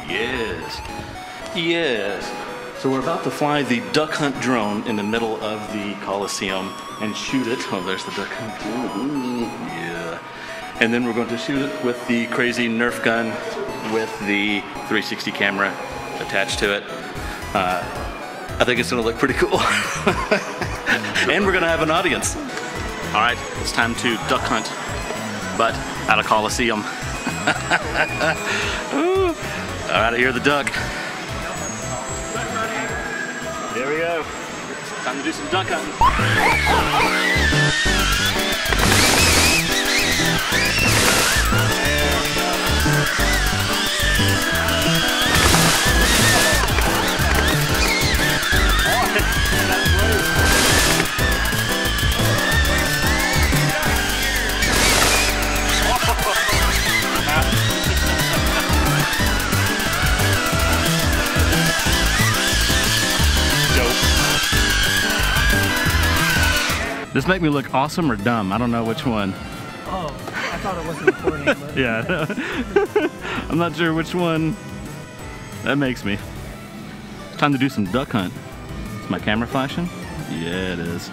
Yes. Yes. So we're about to fly the Duckhunt drone in the middle of the Colosseum and shoot it. Oh, there's the Duckhunt. Yeah. And then we're going to shoot it with the crazy Nerf gun with the 360 camera attached to it. I think it's going to look pretty cool. And we're going to have an audience. All right, it's time to duck hunt, but at a Colosseum. Ooh. All right, here's the duck. Here we go. Time to do some duck hunting. This make me look awesome or dumb? I don't know which one. Oh, I thought it wasn't recording. But... Yeah, I'm not sure which one that makes me. It's time to do some duck hunt. Is my camera flashing? Yeah, it is.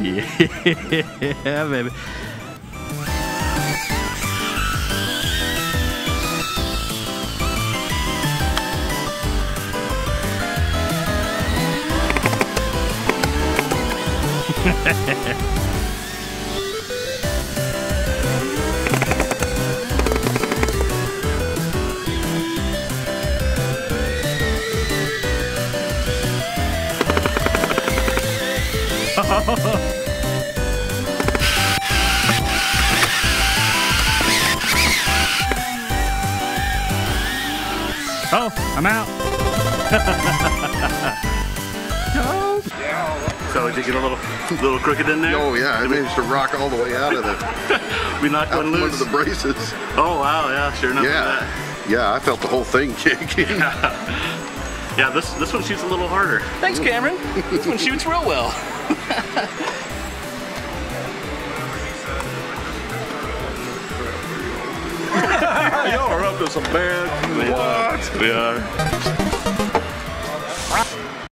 Yeah, baby. Oh, I'm out. So did you get a little crooked in there? Oh yeah, I managed to rock all the way out of it. We knocked one loose. One of the braces. Oh wow, yeah, sure enough. Yeah, yeah, I felt the whole thing kicking. Yeah, this one shoots a little harder. Thanks, Cameron. This one shoots real well. Y'all are up to some bad. We are.